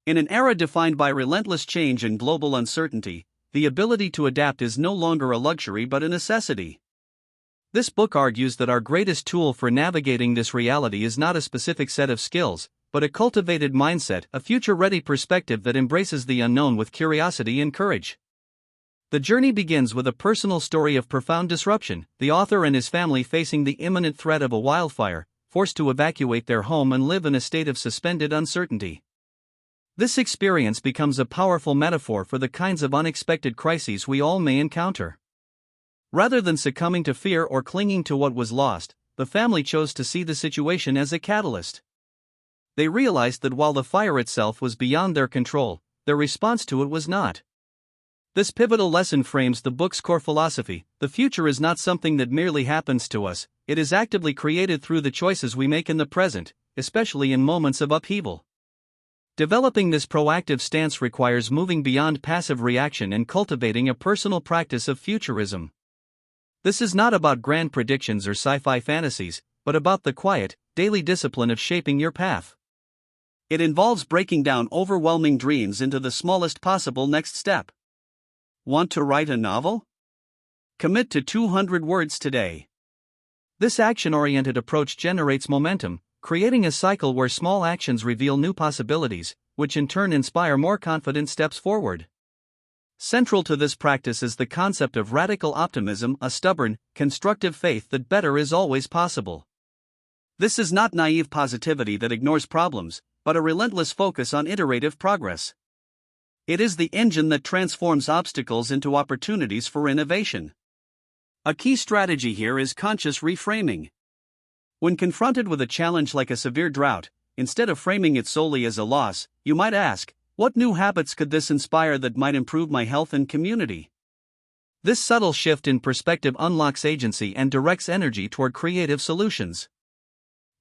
In an era defined by relentless change and global uncertainty, the ability to adapt is no longer a luxury but a necessity. This book argues that our greatest tool for navigating this reality is not a specific set of skills, but a cultivated mindset, a future-ready perspective that embraces the unknown with curiosity and courage. The journey begins with a personal story of profound disruption, the author and his family facing the imminent threat of a wildfire, forced to evacuate their home and live in a state of suspended uncertainty. This experience becomes a powerful metaphor for the kinds of unexpected crises we all may encounter. Rather than succumbing to fear or clinging to what was lost, the family chose to see the situation as a catalyst. They realized that while the fire itself was beyond their control, their response to it was not. This pivotal lesson frames the book's core philosophy: the future is not something that merely happens to us, it is actively created through the choices we make in the present, especially in moments of upheaval. Developing this proactive stance requires moving beyond passive reaction and cultivating a personal practice of futurism. This is not about grand predictions or sci-fi fantasies, but about the quiet, daily discipline of shaping your path. It involves breaking down overwhelming dreams into the smallest possible next step. Want to write a novel? Commit to 200 words today. This action-oriented approach generates momentum, creating a cycle where small actions reveal new possibilities, which in turn inspire more confident steps forward. Central to this practice is the concept of radical optimism, a stubborn, constructive faith that better is always possible. This is not naive positivity that ignores problems, but a relentless focus on iterative progress. It is the engine that transforms obstacles into opportunities for innovation. A key strategy here is conscious reframing. When confronted with a challenge like a severe drought, instead of framing it solely as a loss, you might ask, what new habits could this inspire that might improve my health and community? This subtle shift in perspective unlocks agency and directs energy toward creative solutions.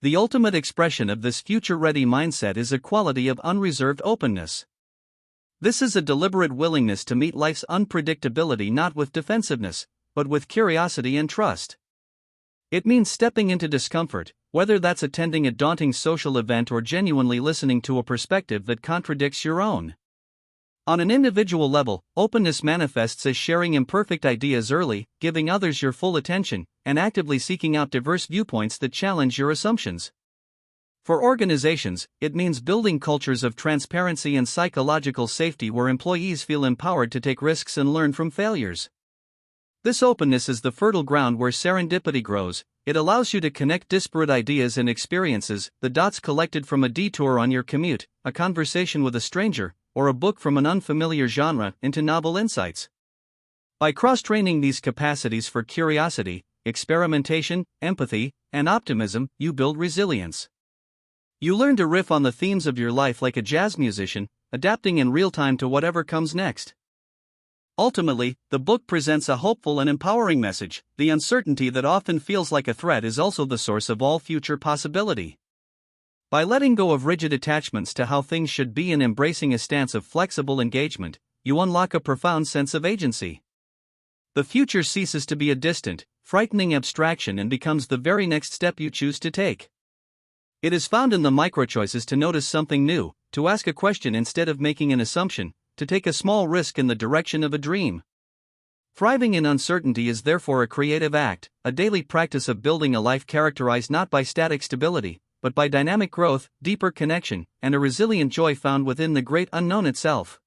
The ultimate expression of this future-ready mindset is a quality of unreserved openness. This is a deliberate willingness to meet life's unpredictability not with defensiveness, but with curiosity and trust. It means stepping into discomfort, whether that's attending a daunting social event or genuinely listening to a perspective that contradicts your own. On an individual level, openness manifests as sharing imperfect ideas early, giving others your full attention, and actively seeking out diverse viewpoints that challenge your assumptions. For organizations, it means building cultures of transparency and psychological safety where employees feel empowered to take risks and learn from failures. This openness is the fertile ground where serendipity grows. It allows you to connect disparate ideas and experiences, the dots collected from a detour on your commute, a conversation with a stranger, or a book from an unfamiliar genre, into novel insights. By cross-training these capacities for curiosity, experimentation, empathy, and optimism, you build resilience. You learn to riff on the themes of your life like a jazz musician, adapting in real time to whatever comes next. Ultimately, the book presents a hopeful and empowering message. The uncertainty that often feels like a threat is also the source of all future possibility. By letting go of rigid attachments to how things should be and embracing a stance of flexible engagement, you unlock a profound sense of agency. The future ceases to be a distant, frightening abstraction and becomes the very next step you choose to take. It is found in the microchoices to notice something new, to ask a question instead of making an assumption, to take a small risk in the direction of a dream. Thriving in uncertainty is therefore a creative act, a daily practice of building a life characterized not by static stability, but by dynamic growth, deeper connection, and a resilient joy found within the great unknown itself.